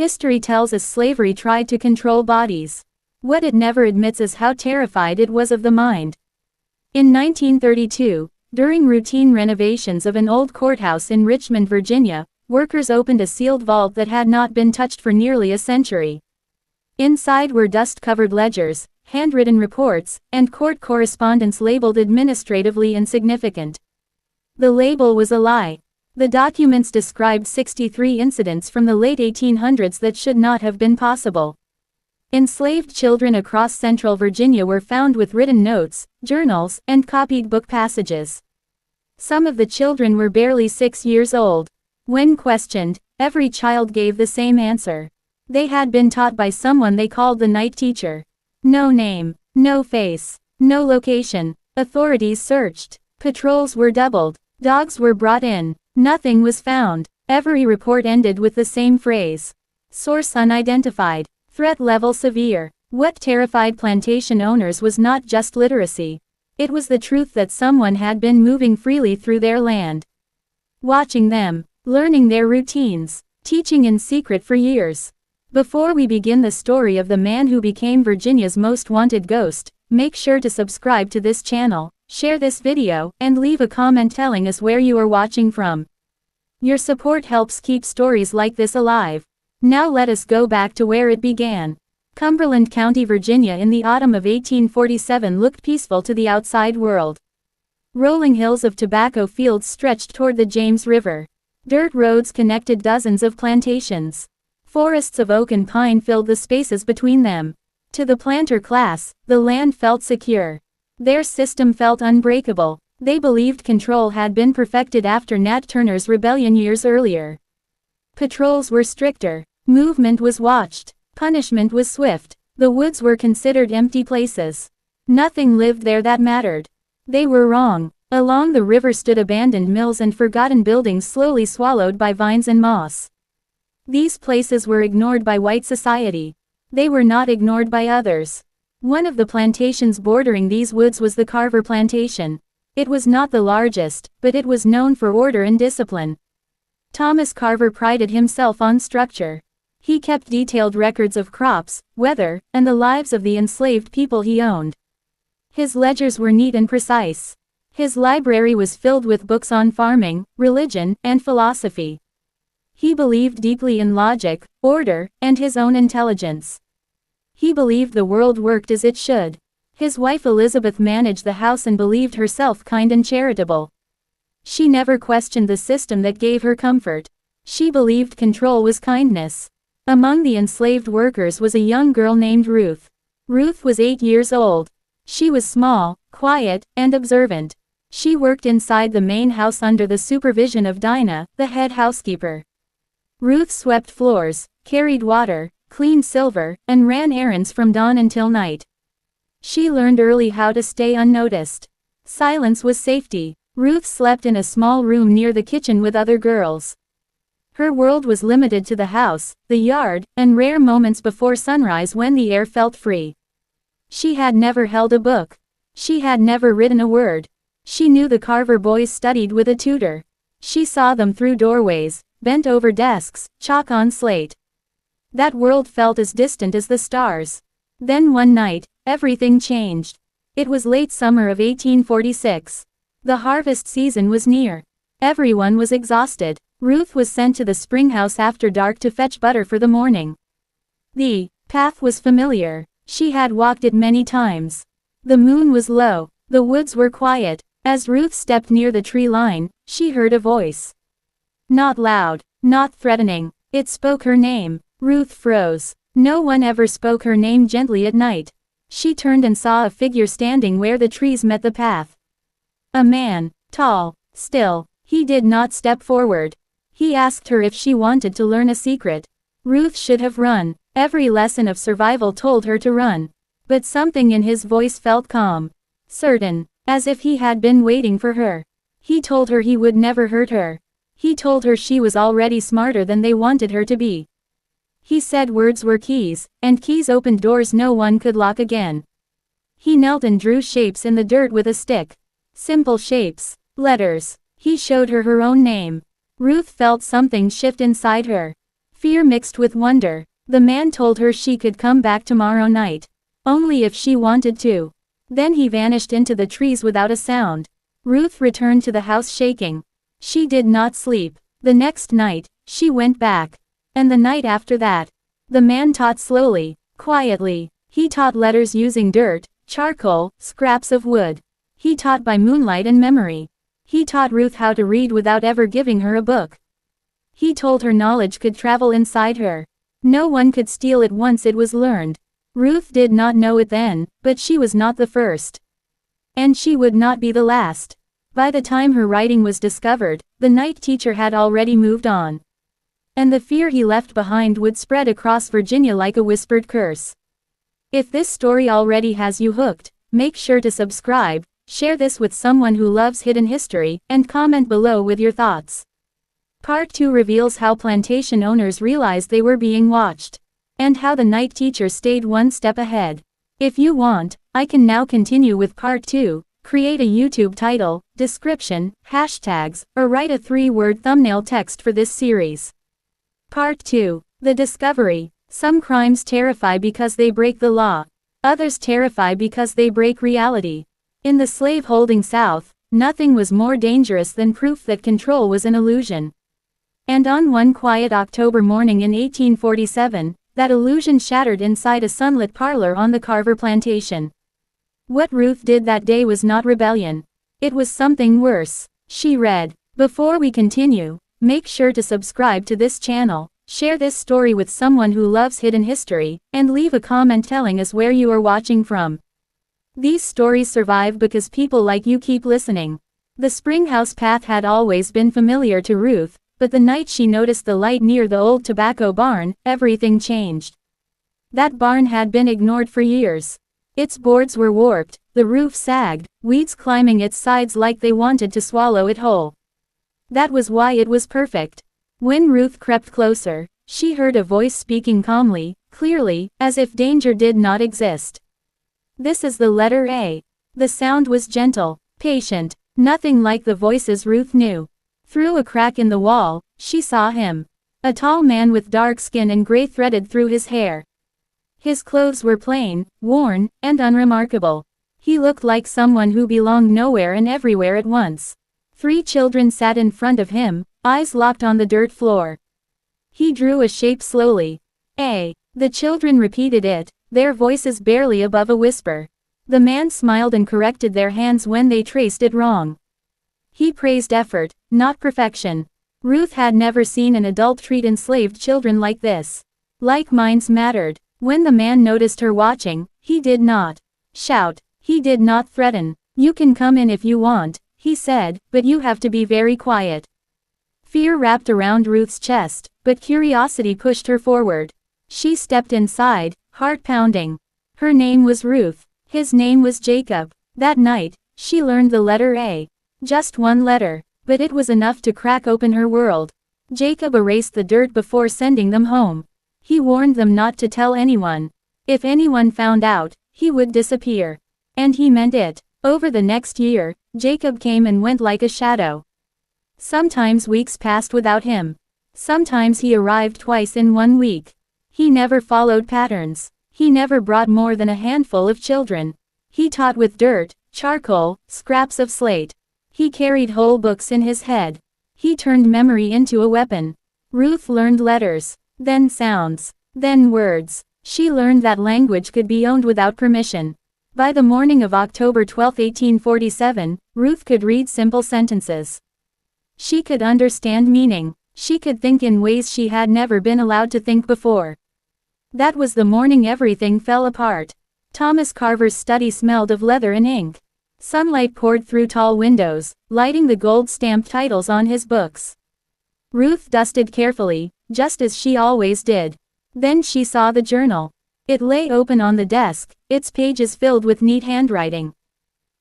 History tells us slavery tried to control bodies. What it never admits is how terrified it was of the mind. In 1932, during routine renovations of an old courthouse in Richmond, Virginia, workers opened a sealed vault that had not been touched for nearly a century. Inside were dust-covered ledgers, handwritten reports, and court correspondence labeled administratively insignificant. The label was a lie. The documents described 63 incidents from the late 1800s that should not have been possible. Enslaved children across central Virginia were found with written notes, journals, and copied book passages. Some of the children were barely 6 years old. When questioned, every child gave the same answer. They had been taught by someone they called the night teacher. No name, no face, no location. Authorities searched. Patrols were doubled. Dogs were brought in. Nothing was found. Every report ended with the same phrase. Source unidentified. Threat level severe. What terrified plantation owners was not just literacy. It was the truth that someone had been moving freely through their land. Watching them, learning their routines, teaching in secret for years. Before we begin the story of the man who became Virginia's most wanted ghost, make sure to subscribe to this channel, share this video, and leave a comment telling us where you are watching from. Your support helps keep stories like this alive. Now let us go back to where it began. Cumberland County, Virginia in the autumn of 1847 looked peaceful to the outside world. Rolling hills of tobacco fields stretched toward the James River. Dirt roads connected dozens of plantations. Forests of oak and pine filled the spaces between them. To the planter class, the land felt secure. Their system felt unbreakable. They believed control had been perfected after Nat Turner's rebellion years earlier. Patrols were stricter. Movement was watched. Punishment was swift. The woods were considered empty places. Nothing lived there that mattered. They were wrong. Along the river stood abandoned mills and forgotten buildings slowly swallowed by vines and moss. These places were ignored by white society. They were not ignored by others. One of the plantations bordering these woods was the Carver Plantation. It was not the largest, but it was known for order and discipline. Thomas Carver prided himself on structure. He kept detailed records of crops, weather, and the lives of the enslaved people he owned. His ledgers were neat and precise. His library was filled with books on farming, religion, and philosophy. He believed deeply in logic, order, and his own intelligence. He believed the world worked as it should. His wife Elizabeth managed the house and believed herself kind and charitable. She never questioned the system that gave her comfort. She believed control was kindness. Among the enslaved workers was a young girl named Ruth. Ruth was 8 years old. She was small, quiet, and observant. She worked inside the main house under the supervision of Dinah, the head housekeeper. Ruth swept floors, carried water, cleaned silver, and ran errands from dawn until night. She learned early how to stay unnoticed. Silence was safety. Ruth slept in a small room near the kitchen with other girls. Her world was limited to the house, the yard, and rare moments before sunrise when the air felt free. She had never held a book. She had never written a word. She knew the Carver boys studied with a tutor. She saw them through doorways, bent over desks, chalk on slate. That world felt as distant as the stars. Then one night, everything changed. It was late summer of 1846. The harvest season was near. Everyone was exhausted. Ruth was sent to the spring house after dark to fetch butter for the morning. The path was familiar. She had walked it many times. The moon was low. The woods were quiet. As Ruth stepped near the tree line, she heard a voice. Not loud, not threatening. It spoke her name. Ruth froze. No one ever spoke her name gently at night. She turned and saw a figure standing where the trees met the path. A man, tall, still. He did not step forward. He asked her if she wanted to learn a secret. Ruth should have run. Every lesson of survival told her to run. But something in his voice felt calm. Certain. As if he had been waiting for her. He told her he would never hurt her. He told her she was already smarter than they wanted her to be. He said words were keys, and keys opened doors no one could lock again. He knelt and drew shapes in the dirt with a stick. Simple shapes. Letters. He showed her her own name. Ruth felt something shift inside her. Fear mixed with wonder. The man told her she could come back tomorrow night. Only if she wanted to. Then he vanished into the trees without a sound. Ruth returned to the house shaking. She did not sleep. The next night, she went back. And the night after that. The man taught slowly, quietly. He taught letters using dirt, charcoal, scraps of wood. He taught by moonlight and memory. He taught Ruth how to read without ever giving her a book. He told her knowledge could travel inside her. No one could steal it once it was learned. Ruth did not know it then, but she was not the first. And she would not be the last. By the time her writing was discovered, the night teacher had already moved on. And the fear he left behind would spread across Virginia like a whispered curse. If this story already has you hooked, make sure to subscribe, share this with someone who loves hidden history, and comment below with your thoughts. Part 2 reveals how plantation owners realized they were being watched. And how the night teacher stayed one step ahead. If you want, I can now continue with Part 2, create a YouTube title, description, hashtags, or write a 3-word thumbnail text for this series. Part 2. The Discovery. Some crimes terrify because they break the law. Others terrify because they break reality. In the slave-holding South, nothing was more dangerous than proof that control was an illusion. And on one quiet October morning in 1847, that illusion shattered inside a sunlit parlor on the Carver plantation. What Ruth did that day was not rebellion. It was something worse. She read. Before we continue, make sure to subscribe to this channel, share this story with someone who loves hidden history, and leave a comment telling us where you are watching from. These stories survive because people like you keep listening. The Springhouse path had always been familiar to Ruth, but the night she noticed the light near the old tobacco barn, everything changed. That barn had been ignored for years. Its boards were warped, the roof sagged, weeds climbing its sides like they wanted to swallow it whole. That was why it was perfect. When Ruth crept closer, she heard a voice speaking calmly, clearly, as if danger did not exist. This is the letter A. The sound was gentle, patient, nothing like the voices Ruth knew. Through a crack in the wall, she saw him. A tall man with dark skin and gray threaded through his hair. His clothes were plain, worn, and unremarkable. He looked like someone who belonged nowhere and everywhere at once. 3 children sat in front of him, eyes locked on the dirt floor. He drew a shape slowly. A. The children repeated it, their voices barely above a whisper. The man smiled and corrected their hands when they traced it wrong. He praised effort, not perfection. Ruth had never seen an adult treat enslaved children like this. Like minds mattered. When the man noticed her watching, he did not shout. He did not threaten. You can come in if you want, he said, but you have to be very quiet. Fear wrapped around Ruth's chest, but curiosity pushed her forward. She stepped inside, heart pounding. Her name was Ruth. His name was Jacob. That night, she learned the letter A. Just one letter, but it was enough to crack open her world. Jacob erased the dirt before sending them home. He warned them not to tell anyone. If anyone found out, he would disappear. And he meant it. Over the next year, Jacob came and went like a shadow. Sometimes weeks passed without him. Sometimes he arrived twice in 1 week. He never followed patterns. He never brought more than a handful of children. He taught with dirt, charcoal, scraps of slate. He carried whole books in his head. He turned memory into a weapon. Ruth learned letters, then sounds, then words. She learned that language could be owned without permission. By the morning of October 12, 1847, Ruth could read simple sentences. She could understand meaning. She could think in ways she had never been allowed to think before. That was the morning everything fell apart. Thomas Carver's study smelled of leather and ink. Sunlight poured through tall windows, lighting the gold-stamped titles on his books. Ruth dusted carefully, just as she always did. Then she saw the journal. It lay open on the desk, its pages filled with neat handwriting.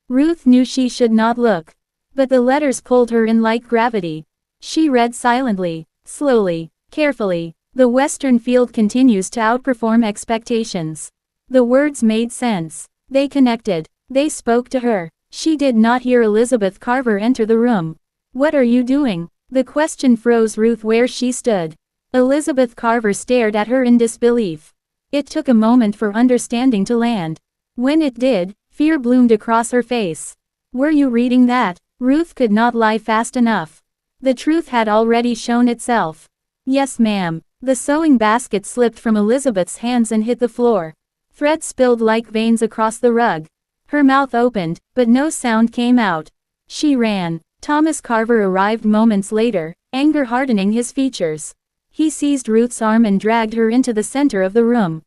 Ruth knew she should not look. But the letters pulled her in like gravity. She read silently, slowly, carefully. The Western field continues to outperform expectations. The words made sense. They connected. They spoke to her. She did not hear Elizabeth Carver enter the room. "What are you doing?" The question froze Ruth where she stood. Elizabeth Carver stared at her in disbelief. It took a moment for understanding to land. When it did, fear bloomed across her face. Were you reading that? Ruth could not lie fast enough. The truth had already shown itself. Yes, ma'am. The sewing basket slipped from Elizabeth's hands and hit the floor. Thread spilled like veins across the rug. Her mouth opened, but no sound came out. She ran. Thomas Carver arrived moments later, anger hardening his features. He seized Ruth's arm and dragged her into the center of the room.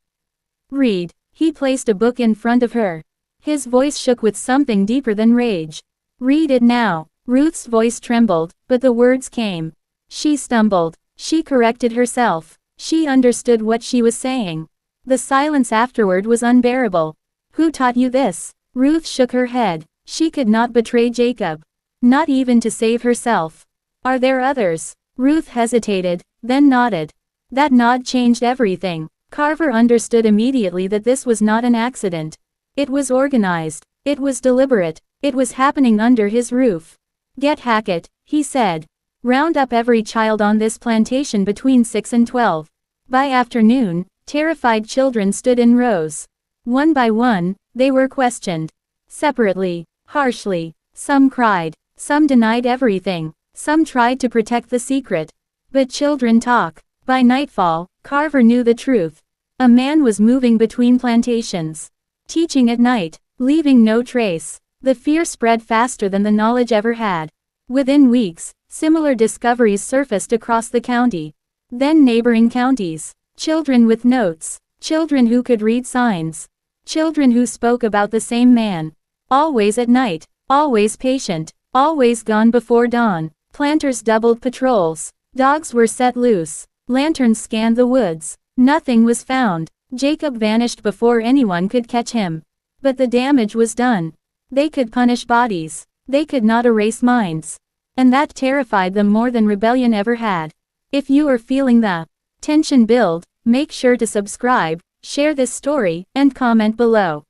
Read. He placed a book in front of her. His voice shook with something deeper than rage. Read it now. Ruth's voice trembled, but the words came. She stumbled. She corrected herself. She understood what she was saying. The silence afterward was unbearable. Who taught you this? Ruth shook her head. She could not betray Jacob. Not even to save herself. Are there others? Ruth hesitated, then nodded. That nod changed everything. Carver understood immediately that this was not an accident. It was organized. It was deliberate. It was happening under his roof. Get Hackett, he said. Round up every child on this plantation between 6 and 12. By afternoon, terrified children stood in rows. One by one, they were questioned. Separately, harshly. Some cried. Some denied everything. Some tried to protect the secret. But children talk. By nightfall, Carver knew the truth. A man was moving between plantations. Teaching at night. Leaving no trace. The fear spread faster than the knowledge ever had. Within weeks, similar discoveries surfaced across the county. Then neighboring counties. Children with notes. Children who could read signs. Children who spoke about the same man. Always at night. Always patient. Always gone before dawn. Planters doubled patrols. Dogs were set loose. Lanterns scanned the woods. Nothing was found. Jacob vanished before anyone could catch him. But the damage was done. They could punish bodies. They could not erase minds. And that terrified them more than rebellion ever had. If you are feeling the tension build, make sure to subscribe, share this story, and comment below.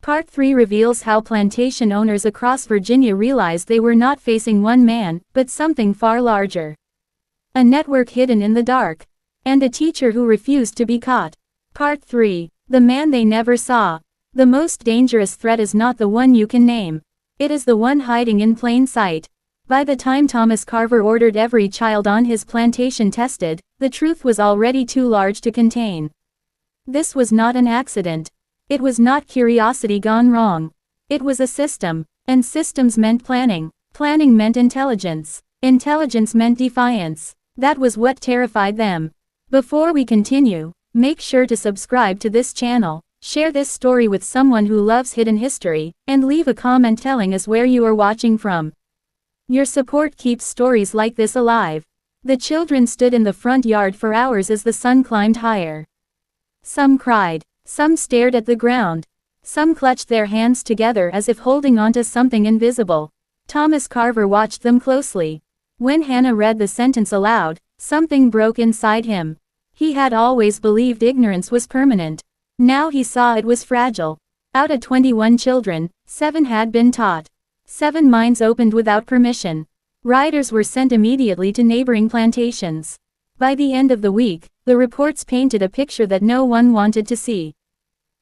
Part 3 reveals how plantation owners across Virginia realized they were not facing one man, but something far larger. A network hidden in the dark. And a teacher who refused to be caught. Part 3. The man they never saw. The most dangerous threat is not the one you can name. It is the one hiding in plain sight. By the time Thomas Carver ordered every child on his plantation tested, the truth was already too large to contain. This was not an accident. It was not curiosity gone wrong. It was a system. And systems meant planning. Planning meant intelligence. Intelligence meant defiance. That was what terrified them. Before we continue, make sure to subscribe to this channel, share this story with someone who loves hidden history, and leave a comment telling us where you are watching from. Your support keeps stories like this alive. The children stood in the front yard for hours as the sun climbed higher. Some cried. Some stared at the ground. Some clutched their hands together as if holding onto something invisible. Thomas Carver watched them closely. When Hannah read the sentence aloud, something broke inside him. He had always believed ignorance was permanent. Now he saw it was fragile. Out of 21 children, 7 had been taught. 7 minds opened without permission. Riders were sent immediately to neighboring plantations. By the end of the week, the reports painted a picture that no one wanted to see.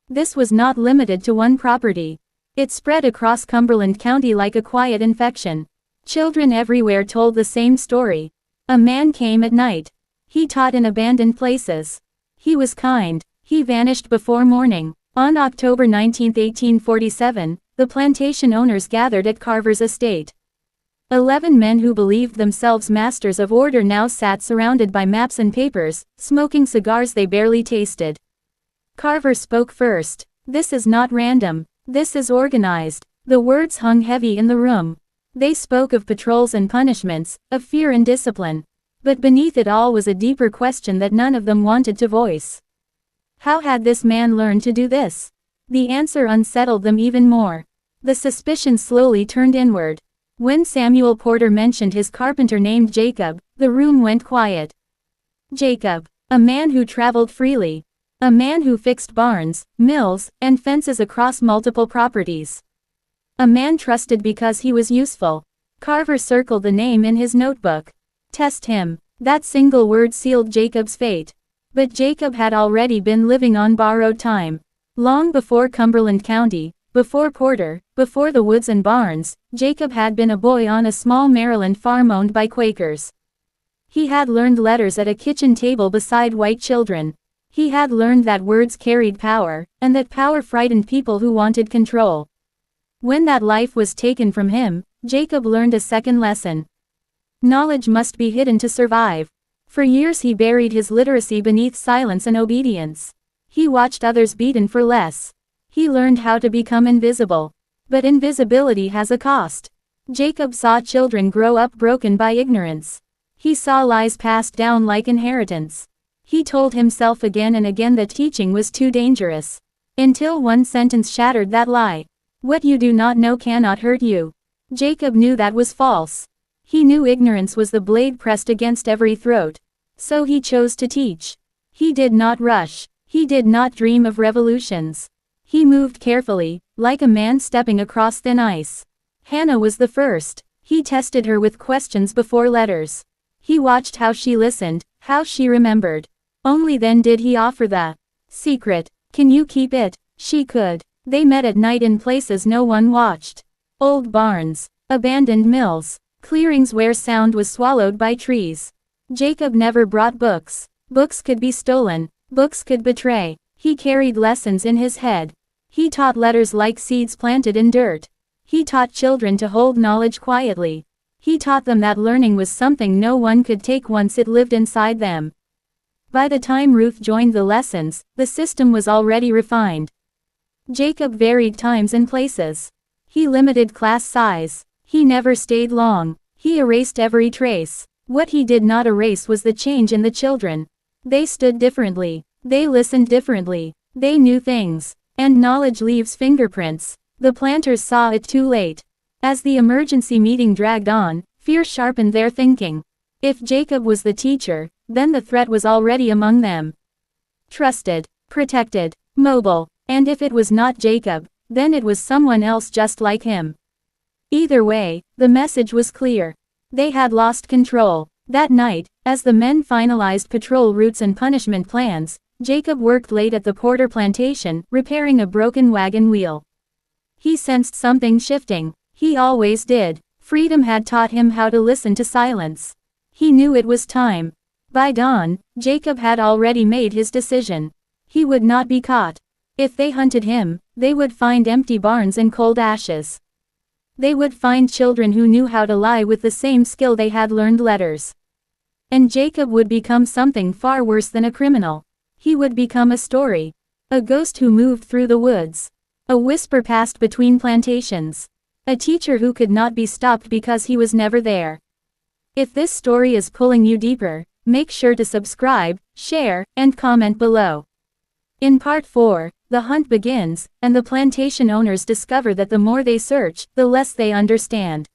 This was not limited to one property. It spread across Cumberland County like a quiet infection. Children everywhere told the same story. A man came at night. He taught in abandoned places. He was kind. He vanished before morning. On October 19, 1847, the plantation owners gathered at Carver's estate. 11 men who believed themselves masters of order now sat surrounded by maps and papers, smoking cigars they barely tasted. Carver spoke first. This is not random. This is organized. The words hung heavy in the room. They spoke of patrols and punishments, of fear and discipline. But beneath it all was a deeper question that none of them wanted to voice. How had this man learned to do this? The answer unsettled them even more. The suspicion slowly turned inward. When Samuel Porter mentioned his carpenter named Jacob, the room went quiet. Jacob, a man who traveled freely. A man who fixed barns, mills, and fences across multiple properties. A man trusted because he was useful. Carver circled the name in his notebook. Test him. That single word sealed Jacob's fate. But Jacob had already been living on borrowed time. Long before Cumberland County, before Porter, before the woods and barns, Jacob had been a boy on a small Maryland farm owned by Quakers. He had learned letters at a kitchen table beside white children. He had learned that words carried power, and that power frightened people who wanted control. When that life was taken from him, Jacob learned a second lesson. Knowledge must be hidden to survive. For years he buried his literacy beneath silence and obedience. He watched others beaten for less. He learned how to become invisible. But invisibility has a cost. Jacob saw children grow up broken by ignorance. He saw lies passed down like inheritance. He told himself again and again that teaching was too dangerous. Until one sentence shattered that lie. What you do not know cannot hurt you. Jacob knew that was false. He knew ignorance was the blade pressed against every throat. So he chose to teach. He did not rush. He did not dream of revolutions. He moved carefully, like a man stepping across thin ice. Hannah was the first. He tested her with questions before letters. He watched how she listened, how she remembered. Only then did he offer the secret. Can you keep it? She could. They met at night in places no one watched. Old barns, abandoned mills, clearings where sound was swallowed by trees. Jacob never brought books. Books could be stolen. Books could betray. He carried lessons in his head. He taught letters like seeds planted in dirt. He taught children to hold knowledge quietly. He taught them that learning was something no one could take once it lived inside them. By the time Ruth joined the lessons, the system was already refined. Jacob varied times and places. He limited class size. He never stayed long. He erased every trace. What he did not erase was the change in the children. They stood differently. They listened differently. They knew things. And knowledge leaves fingerprints. The planters saw it too late. As the emergency meeting dragged on, fear sharpened their thinking. If Jacob was the teacher, then the threat was already among them. Trusted, protected, mobile, and if it was not Jacob, then it was someone else just like him. Either way, the message was clear. They had lost control. That night, as the men finalized patrol routes and punishment plans, Jacob worked late at the Porter plantation, repairing a broken wagon wheel. He sensed something shifting. He always did. Freedom had taught him how to listen to silence. He knew it was time. By dawn, Jacob had already made his decision. He would not be caught. If they hunted him, they would find empty barns and cold ashes. They would find children who knew how to lie with the same skill they had learned letters. And Jacob would become something far worse than a criminal. He would become a story. A ghost who moved through the woods. A whisper passed between plantations. A teacher who could not be stopped because he was never there. If this story is pulling you deeper, make sure to subscribe, share, and comment below. In part 4, the hunt begins, and the plantation owners discover that the more they search, the less they understand.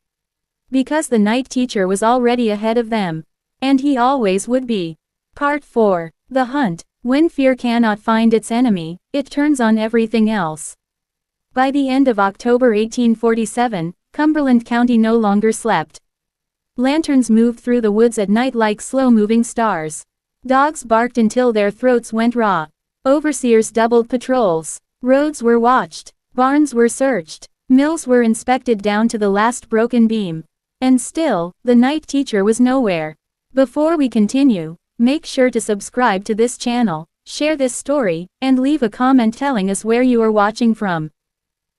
Because the night teacher was already ahead of them. And he always would be. Part 4, the hunt. When fear cannot find its enemy, it turns on everything else. By the end of October 1847, Cumberland County no longer slept. Lanterns moved through the woods at night like slow-moving stars. Dogs barked until their throats went raw. Overseers doubled patrols. Roads were watched. Barns were searched. Mills were inspected down to the last broken beam. And still, the night teacher was nowhere. Before we continue, make sure to subscribe to this channel, share this story, and leave a comment telling us where you are watching from.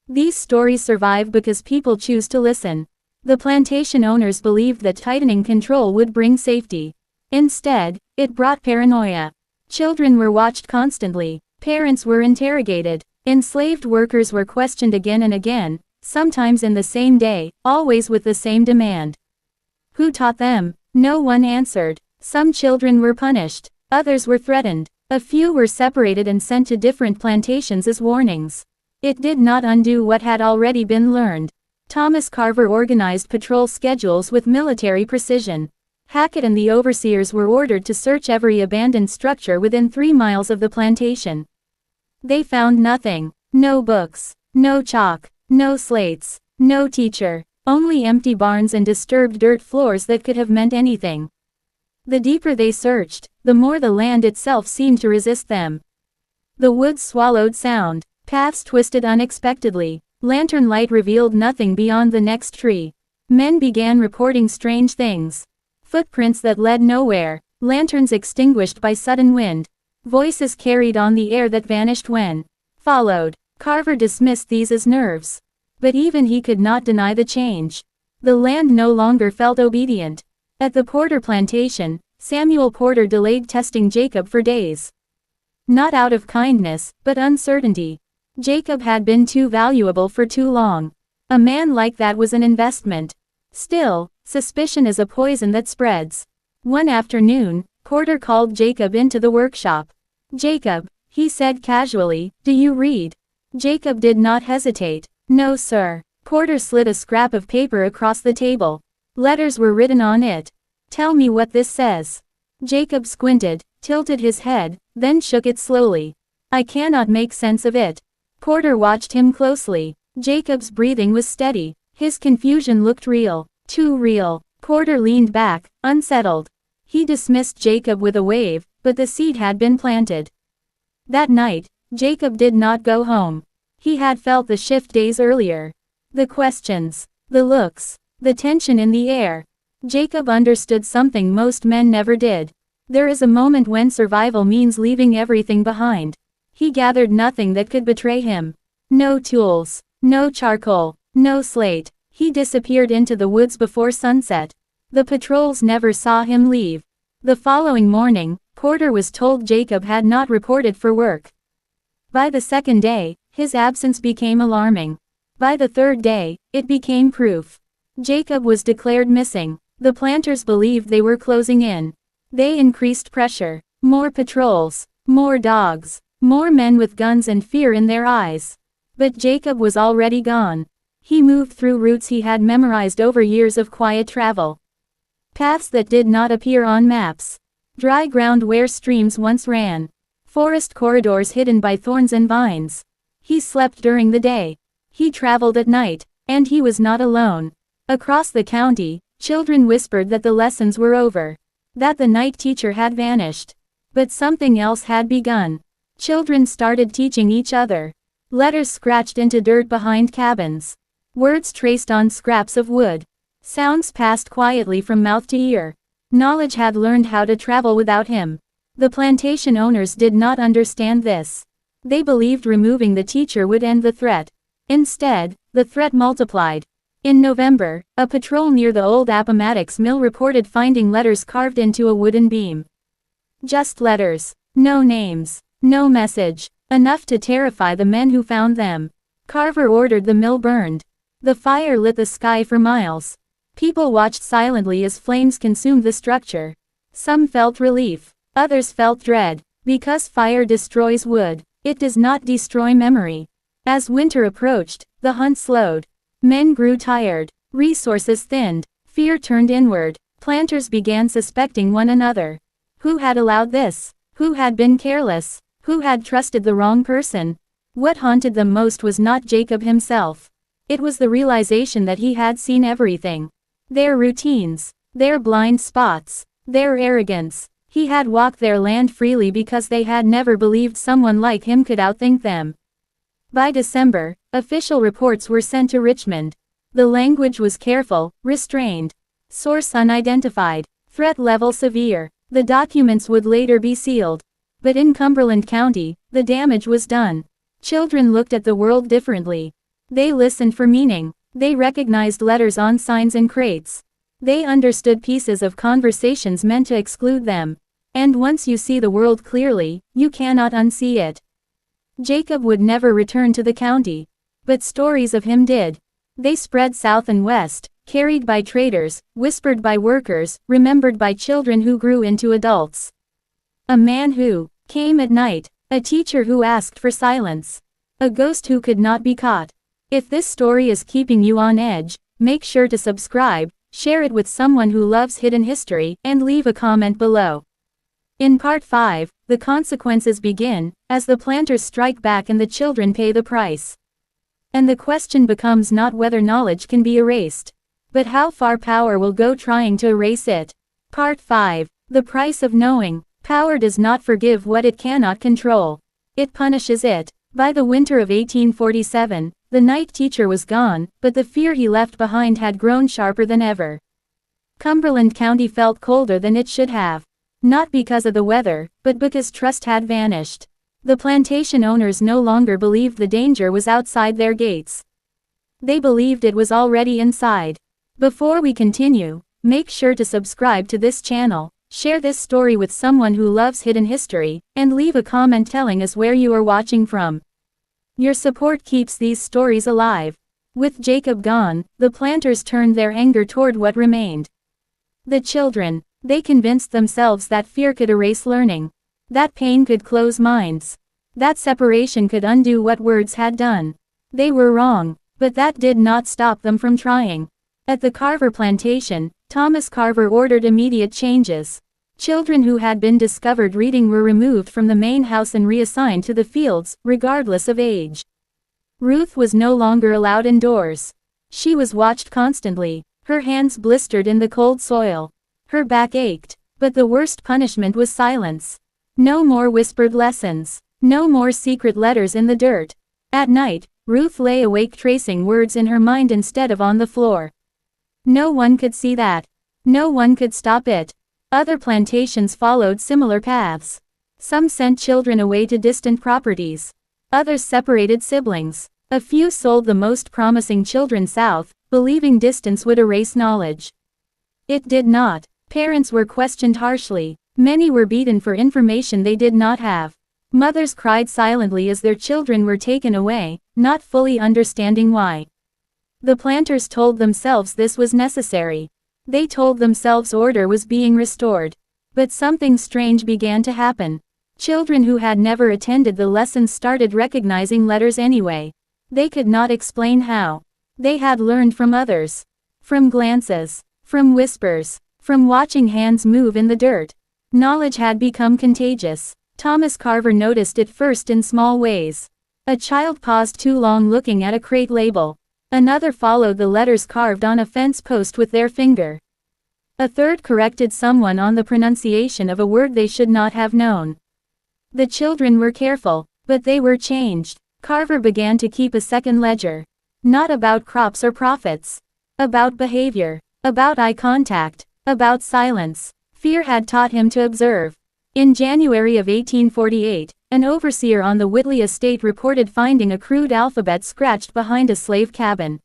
These stories survive because people choose to listen. The plantation owners believed that tightening control would bring safety. Instead, it brought paranoia. Children were watched constantly. Parents were interrogated. Enslaved workers were questioned again and again, sometimes in the same day, always with the same demand. Who taught them? No one answered. Some children were punished. Others were threatened. A few were separated and sent to different plantations as warnings. It did not undo what had already been learned. Thomas Carver organized patrol schedules with military precision. Hackett and the overseers were ordered to search every abandoned structure within 3 miles of the plantation. They found nothing. No books. No chalk. No slates. No teacher. Only empty barns and disturbed dirt floors that could have meant anything. The deeper they searched, the more the land itself seemed to resist them. The woods swallowed sound, paths twisted unexpectedly, lantern light revealed nothing beyond the next tree. Men began reporting strange things. Footprints that led nowhere, lanterns extinguished by sudden wind, voices carried on the air that vanished when followed. Carver dismissed these as nerves. But even he could not deny the change. The land no longer felt obedient. At the Porter plantation, Samuel Porter delayed testing Jacob for days. Not out of kindness, but uncertainty. Jacob had been too valuable for too long. A man like that was an investment. Still, suspicion is a poison that spreads. One afternoon, Porter called Jacob into the workshop. "Jacob," he said casually, "do you read?" Jacob did not hesitate. "No, sir." Porter slid a scrap of paper across the table. Letters were written on it. "Tell me what this says." Jacob squinted, tilted his head, then shook it slowly. "I cannot make sense of it." Porter watched him closely. Jacob's breathing was steady. His confusion looked real. Too real. Porter leaned back, unsettled. He dismissed Jacob with a wave, but the seed had been planted. That night, Jacob did not go home. He had felt the shift days earlier. The questions, the looks, the tension in the air. Jacob understood something most men never did. There is a moment when survival means leaving everything behind. He gathered nothing that could betray him. No tools, no charcoal, no slate. He disappeared into the woods before sunset. The patrols never saw him leave. The following morning, Porter was told Jacob had not reported for work. By the second day, his absence became alarming. By the third day, it became proof. Jacob was declared missing. The planters believed they were closing in. They increased pressure. More patrols, more dogs, more men with guns and fear in their eyes. But Jacob was already gone. He moved through routes he had memorized over years of quiet travel. Paths that did not appear on maps. Dry ground where streams once ran. Forest corridors hidden by thorns and vines. He slept during the day. He traveled at night, and he was not alone. Across the county, children whispered that the lessons were over, that the night teacher had vanished. But something else had begun. Children started teaching each other. Letters scratched into dirt behind cabins. Words traced on scraps of wood. Sounds passed quietly from mouth to ear. Knowledge had learned how to travel without him. The plantation owners did not understand this. They believed removing the teacher would end the threat. Instead, the threat multiplied. In November, a patrol near the old Appomattox mill reported finding letters carved into a wooden beam. Just letters. No names. No message. Enough to terrify the men who found them. Carver ordered the mill burned. The fire lit the sky for miles. People watched silently as flames consumed the structure. Some felt relief. Others felt dread. Because fire destroys wood, it does not destroy memory. As winter approached, the hunt slowed. Men grew tired. Resources thinned. Fear turned inward. Planters began suspecting one another. Who had allowed this? Who had been careless? Who had trusted the wrong person? What haunted them most was not Jacob himself. It was the realization that he had seen everything. Their routines. Their blind spots. Their arrogance. He had walked their land freely because they had never believed someone like him could outthink them. By December, official reports were sent to Richmond. The language was careful, restrained. Source unidentified. Threat level severe. The documents would later be sealed. But in Cumberland County, the damage was done. Children looked at the world differently. They listened for meaning. They recognized letters on signs and crates. They understood pieces of conversations meant to exclude them. And once you see the world clearly, you cannot unsee it. Jacob would never return to the county. But stories of him did. They spread south and west, carried by traders, whispered by workers, remembered by children who grew into adults. A man who came at night. A teacher who asked for silence. A ghost who could not be caught. If this story is keeping you on edge, make sure to subscribe, share it with someone who loves hidden history, and leave a comment below. In Part 5, the consequences begin, as the planters strike back and the children pay the price. And the question becomes not whether knowledge can be erased, but how far power will go trying to erase it. Part 5. The price of knowing. Power does not forgive what it cannot control. It punishes it. By the winter of 1847, the night teacher was gone, but the fear he left behind had grown sharper than ever. Cumberland County felt colder than it should have. Not because of the weather, but because trust had vanished. The plantation owners no longer believed the danger was outside their gates. They believed it was already inside. Before we continue, make sure to subscribe to this channel, share this story with someone who loves hidden history, and leave a comment telling us where you are watching from. Your support keeps these stories alive. With Jacob gone, the planters turned their anger toward what remained. The children. They convinced themselves that fear could erase learning. That pain could close minds. That separation could undo what words had done. They were wrong, but that did not stop them from trying. At the Carver plantation, Thomas Carver ordered immediate changes. Children who had been discovered reading were removed from the main house and reassigned to the fields, regardless of age. Ruth was no longer allowed indoors. She was watched constantly. Her hands blistered in the cold soil. Her back ached. But the worst punishment was silence. No more whispered lessons. No more secret letters in the dirt. At night, Ruth lay awake tracing words in her mind instead of on the floor. No one could see that. No one could stop it. Other plantations followed similar paths. Some sent children away to distant properties. Others separated siblings. A few sold the most promising children south, believing distance would erase knowledge. It did not. Parents were questioned harshly. Many were beaten for information they did not have. Mothers cried silently as their children were taken away, not fully understanding why. The planters told themselves this was necessary. They told themselves order was being restored. But something strange began to happen. Children who had never attended the lessons started recognizing letters anyway. They could not explain how. They had learned from others. From glances. From whispers. From watching hands move in the dirt. Knowledge had become contagious. Thomas Carver noticed it first in small ways. A child paused too long looking at a crate label. Another followed the letters carved on a fence post with their finger. A third corrected someone on the pronunciation of a word they should not have known. The children were careful, but they were changed. Carver began to keep a second ledger. Not about crops or profits. About behavior. About eye contact. About silence. Fear had taught him to observe. In January of 1848, an overseer on the Whitley estate reported finding a crude alphabet scratched behind a slave cabin.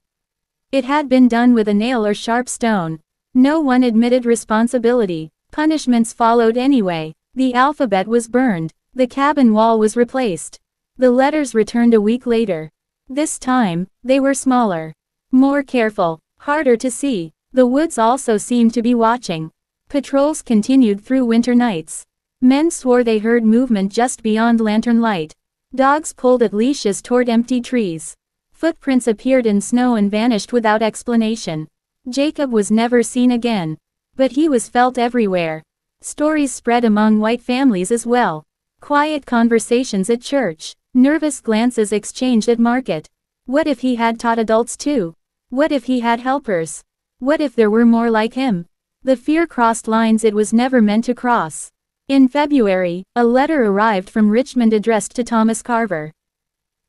It had been done with a nail or sharp stone. No one admitted responsibility. Punishments followed anyway. The alphabet was burned. The cabin wall was replaced. The letters returned a week later. This time, they were smaller. More careful. Harder to see. The woods also seemed to be watching. Patrols continued through winter nights. Men swore they heard movement just beyond lantern light. Dogs pulled at leashes toward empty trees. Footprints appeared in snow and vanished without explanation. Jacob was never seen again. But he was felt everywhere. Stories spread among white families as well. Quiet conversations at church. Nervous glances exchanged at market. What if he had taught adults too? What if he had helpers? What if there were more like him? The fear crossed lines it was never meant to cross. In February, a letter arrived from Richmond addressed to Thomas Carver.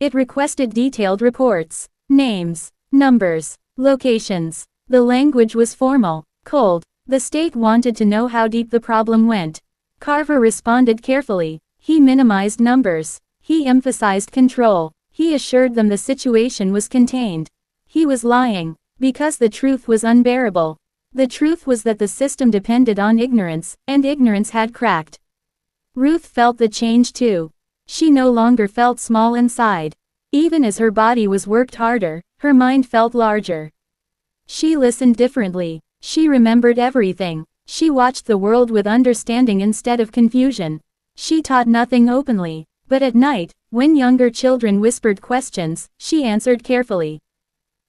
It requested detailed reports, names, numbers, locations. The language was formal, cold. The state wanted to know how deep the problem went. Carver responded carefully. He minimized numbers. He emphasized control. He assured them the situation was contained. He was lying. Because the truth was unbearable. The truth was that the system depended on ignorance, and ignorance had cracked. Ruth felt the change too. She no longer felt small inside. Even as her body was worked harder, her mind felt larger. She listened differently. She remembered everything. She watched the world with understanding instead of confusion. She taught nothing openly, but at night, when younger children whispered questions, she answered carefully.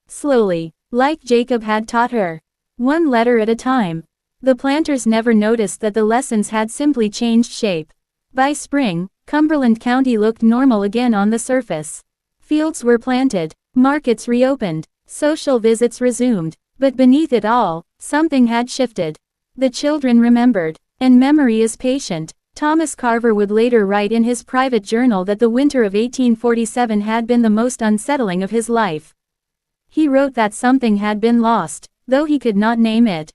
Slowly. Like Jacob had taught her. One letter at a time. The planters never noticed that the lessons had simply changed shape. By spring, Cumberland County looked normal again on the surface. Fields were planted. Markets reopened. Social visits resumed. But beneath it all, something had shifted. The children remembered. And memory is patient. Thomas Carver would later write in his private journal that the winter of 1847 had been the most unsettling of his life. He wrote that something had been lost, though he could not name it.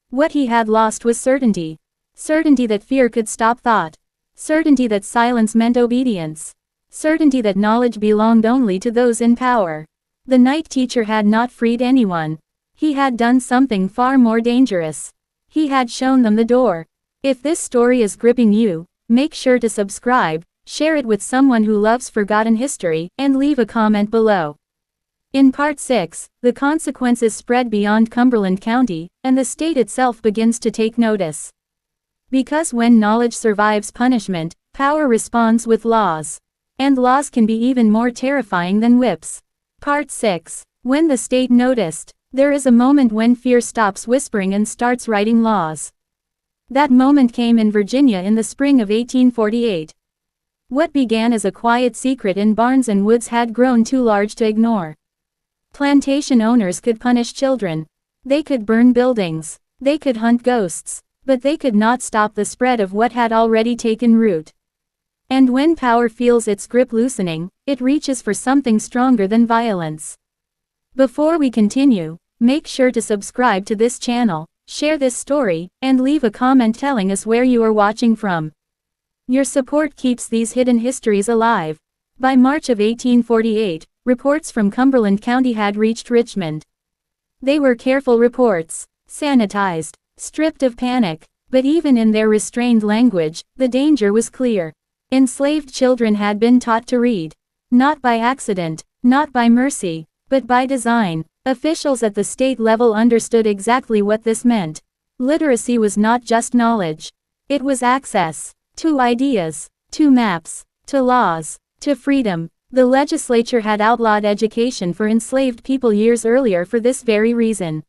What he had lost was certainty. Certainty that fear could stop thought. Certainty that silence meant obedience. Certainty that knowledge belonged only to those in power. The night teacher had not freed anyone. He had done something far more dangerous. He had shown them the door. If this story is gripping you, make sure to subscribe, share it with someone who loves forgotten history, and leave a comment below. In Part 6, the consequences spread beyond Cumberland County, and the state itself begins to take notice. Because when knowledge survives punishment, power responds with laws. And laws can be even more terrifying than whips. Part 6. When the state noticed. There is a moment when fear stops whispering and starts writing laws. That moment came in Virginia in the spring of 1848. What began as a quiet secret in barns and woods had grown too large to ignore. Plantation owners could punish children. They could burn buildings. They could hunt ghosts. But they could not stop the spread of what had already taken root. And when power feels its grip loosening, it reaches for something stronger than violence. Before we continue, make sure to subscribe to this channel, share this story, and leave a comment telling us where you are watching from. Your support keeps these hidden histories alive. By March of 1848, reports from Cumberland County had reached Richmond. They were careful reports, sanitized, stripped of panic, but even in their restrained language, the danger was clear. Enslaved children had been taught to read. Not by accident, not by mercy, but by design. Officials at the state level understood exactly what this meant. Literacy was not just knowledge. It was access to ideas, to maps, to laws, to freedom. The legislature had outlawed education for enslaved people years earlier for this very reason.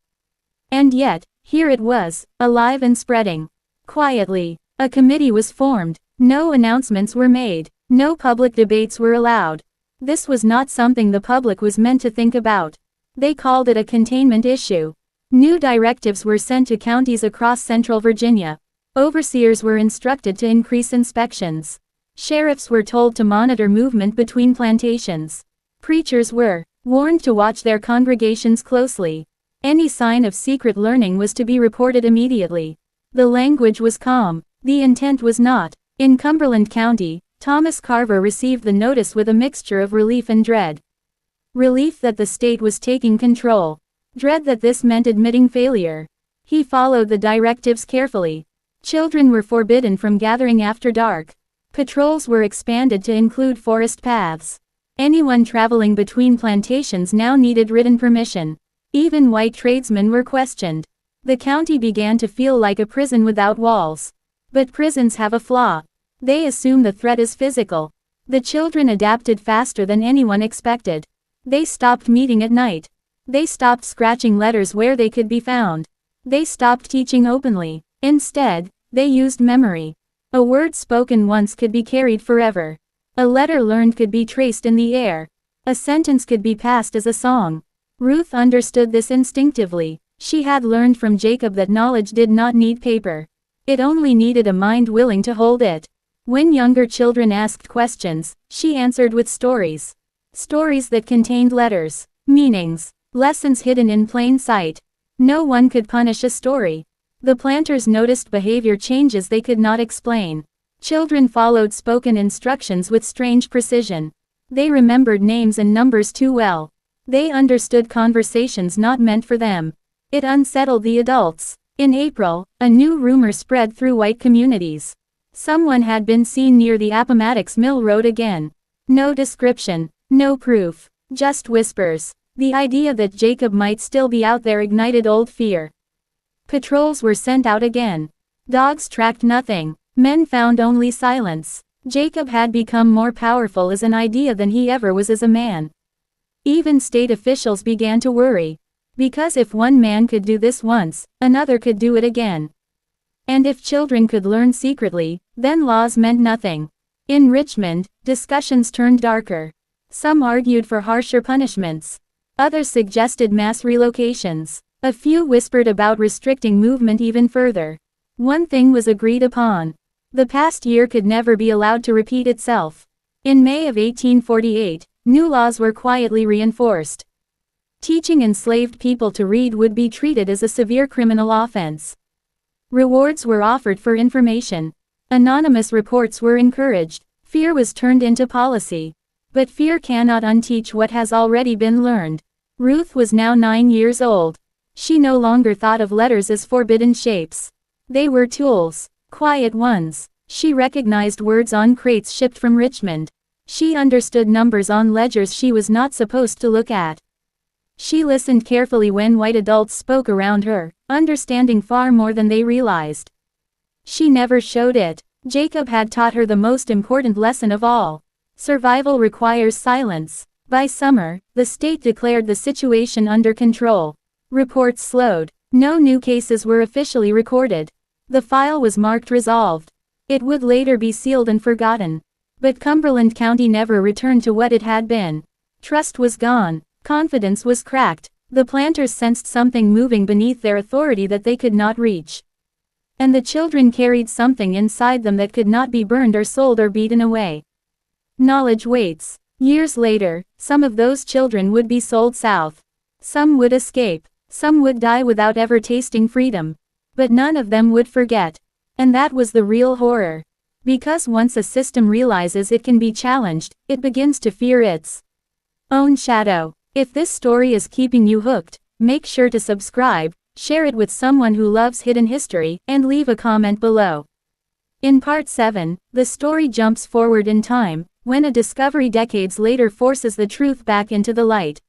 And yet, here it was, alive and spreading. Quietly, a committee was formed. No announcements were made. No public debates were allowed. This was not something the public was meant to think about. They called it a containment issue. New directives were sent to counties across central Virginia. Overseers were instructed to increase inspections. Sheriffs were told to monitor movement between plantations. Preachers were warned to watch their congregations closely. Any sign of secret learning was to be reported immediately. The language was calm. The intent was not. In Cumberland County, Thomas Carver received the notice with a mixture of relief and dread. Relief that the state was taking control. Dread that this meant admitting failure. He followed the directives carefully. Children were forbidden from gathering after dark. Patrols were expanded to include forest paths. Anyone traveling between plantations now needed written permission. Even white tradesmen were questioned. The county began to feel like a prison without walls. But prisons have a flaw. They assume the threat is physical. The children adapted faster than anyone expected. They stopped meeting at night. They stopped scratching letters where they could be found. They stopped teaching openly. Instead, they used memory. A word spoken once could be carried forever. A letter learned could be traced in the air. A sentence could be passed as a song. Ruth understood this instinctively. She had learned from Jacob that knowledge did not need paper. It only needed a mind willing to hold it. When younger children asked questions, she answered with stories. Stories that contained letters, meanings, lessons hidden in plain sight. No one could punish a story. The planters noticed behavior changes they could not explain. Children followed spoken instructions with strange precision. They remembered names and numbers too well. They understood conversations not meant for them. It unsettled the adults. In April, a new rumor spread through white communities. Someone had been seen near the Appomattox Mill Road again. No description, no proof, just whispers. The idea that Jacob might still be out there ignited old fear. Patrols were sent out again. Dogs tracked nothing. Men found only silence. Jacob had become more powerful as an idea than he ever was as a man. Even state officials began to worry. Because if one man could do this once, another could do it again. And if children could learn secretly, then laws meant nothing. In Richmond, discussions turned darker. Some argued for harsher punishments. Others suggested mass relocations. A few whispered about restricting movement even further. One thing was agreed upon. The past year could never be allowed to repeat itself. In May of 1848, new laws were quietly reinforced. Teaching enslaved people to read would be treated as a severe criminal offense. Rewards were offered for information. Anonymous reports were encouraged. Fear was turned into policy. But fear cannot unteach what has already been learned. Ruth was now 9 years old. She no longer thought of letters as forbidden shapes. They were tools, quiet ones. She recognized words on crates shipped from Richmond. She understood numbers on ledgers she was not supposed to look at. She listened carefully when white adults spoke around her, understanding far more than they realized. She never showed it. Jacob had taught her the most important lesson of all. Survival requires silence. By summer, the state declared the situation under control. Reports slowed. No new cases were officially recorded. The file was marked resolved. It would later be sealed and forgotten. But Cumberland County never returned to what it had been. Trust was gone. Confidence was cracked. The planters sensed something moving beneath their authority that they could not reach. And the children carried something inside them that could not be burned or sold or beaten away. Knowledge waits. Years later, some of those children would be sold south. Some would escape. Some would die without ever tasting freedom. But none of them would forget. And that was the real horror. Because once a system realizes it can be challenged, it begins to fear its own shadow. If this story is keeping you hooked, make sure to subscribe, share it with someone who loves hidden history, and leave a comment below. In Part 7, the story jumps forward in time, when a discovery decades later forces the truth back into the light.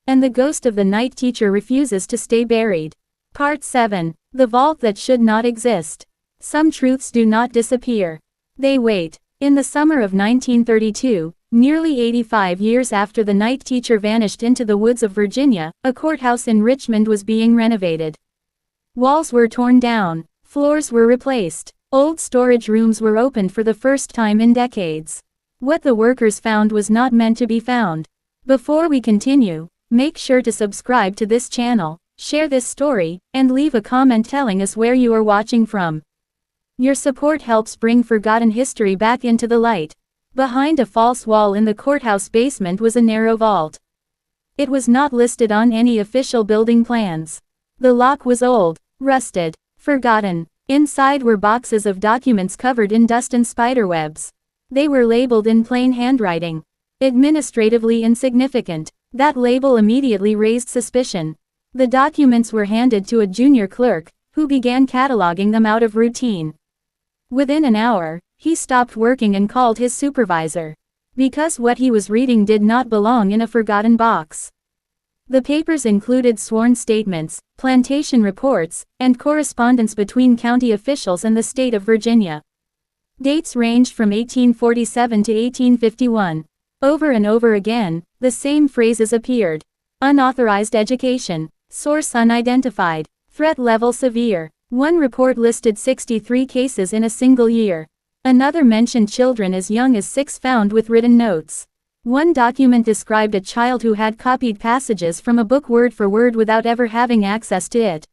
And the ghost of the night teacher refuses to stay buried. Part 7. The vault that should not exist. Some truths do not disappear. They wait. In the summer of 1932, nearly 85 years after the night teacher vanished into the woods of Virginia, a courthouse in Richmond was being renovated. Walls were torn down. Floors were replaced. Old storage rooms were opened for the first time in decades. What the workers found was not meant to be found. Before we continue, make sure to subscribe to this channel, share this story, and leave a comment telling us where you are watching from. Your support helps bring forgotten history back into the light. Behind a false wall in the courthouse basement was a narrow vault. It was not listed on any official building plans. The lock was old, rusted, forgotten. Inside were boxes of documents covered in dust and spiderwebs. They were labeled in plain handwriting. Administratively insignificant. That label immediately raised suspicion. The documents were handed to a junior clerk, who began cataloging them out of routine. Within an hour, he stopped working and called his supervisor. Because what he was reading did not belong in a forgotten box. The papers included sworn statements, plantation reports, and correspondence between county officials and the state of Virginia. Dates ranged from 1847 to 1851. Over and over again, the same phrases appeared. Unauthorized education. Source unidentified. Threat level severe. One report listed 63 cases in a single year. Another mentioned children as young as 6 found with written notes. One document described a child who had copied passages from a book word for word without ever having access to it.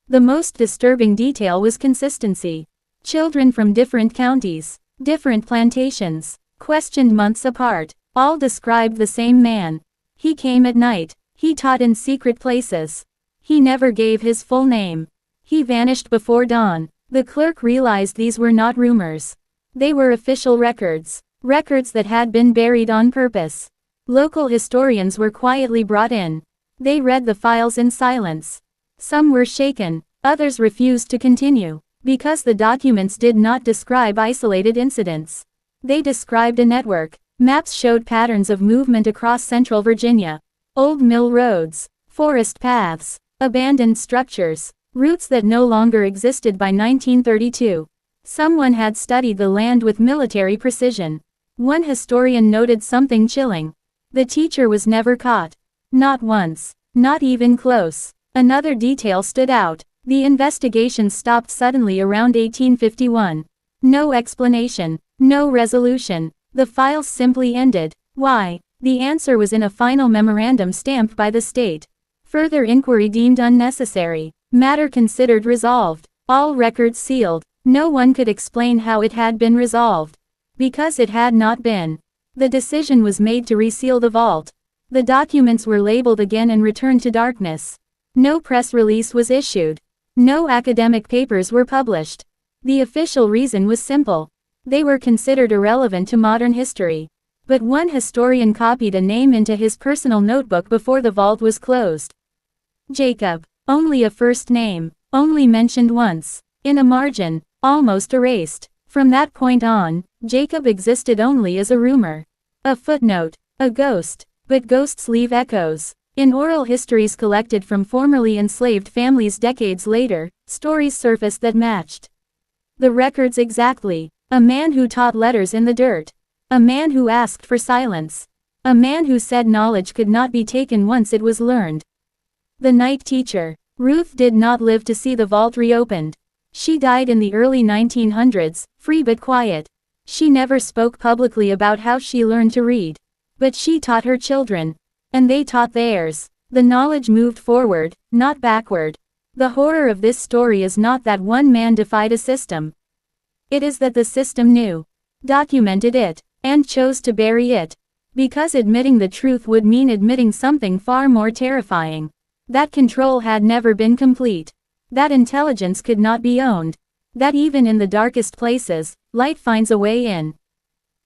The most disturbing detail was consistency. Children from different counties, different plantations, questioned months apart, all described the same man. He came at night. He taught in secret places. He never gave his full name. He vanished before dawn. The clerk realized these were not rumors. They were official records. Records that had been buried on purpose. Local historians were quietly brought in. They read the files in silence. Some were shaken. Others refused to continue. Because the documents did not describe isolated incidents. They described a network. Maps showed patterns of movement across central Virginia. Old mill roads. Forest paths. Abandoned structures. Routes that no longer existed by 1932. Someone had studied the land with military precision. One historian noted something chilling. The teacher was never caught. Not once. Not even close. Another detail stood out. The investigation stopped suddenly around 1851. No explanation. No resolution. The files simply ended. Why? The answer was in a final memorandum stamped by the state. Further inquiry deemed unnecessary. Matter considered resolved. All records sealed. No one could explain how it had been resolved. Because it had not been. The decision was made to reseal the vault. The documents were labeled again and returned to darkness. No press release was issued. No academic papers were published. The official reason was simple. They were considered irrelevant to modern history. But one historian copied a name into his personal notebook before the vault was closed. Jacob. Only a first name. Only mentioned once. In a margin. Almost erased. From that point on, Jacob existed only as a rumor. A footnote. A ghost. But ghosts leave echoes. In oral histories collected from formerly enslaved families decades later, stories surfaced that matched the records exactly. A man who taught letters in the dirt. A man who asked for silence. A man who said knowledge could not be taken once it was learned. The night teacher. Ruth did not live to see the vault reopened. She died in the early 1900s, free but quiet. She never spoke publicly about how she learned to read. But she taught her children. And they taught theirs. The knowledge moved forward, not backward. The horror of this story is not that one man defied a system. It is that the system knew, documented it, and chose to bury it. Because admitting the truth would mean admitting something far more terrifying. That control had never been complete. That intelligence could not be owned. That even in the darkest places, light finds a way in.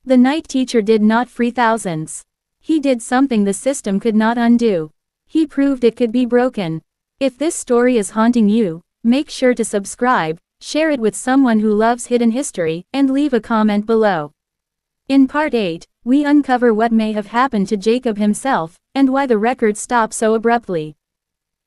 The night teacher did not free thousands. He did something the system could not undo. He proved it could be broken. If this story is haunting you, make sure to subscribe, share it with someone who loves hidden history, and leave a comment below. In Part 8, we uncover what may have happened to Jacob himself, and why the records stop so abruptly.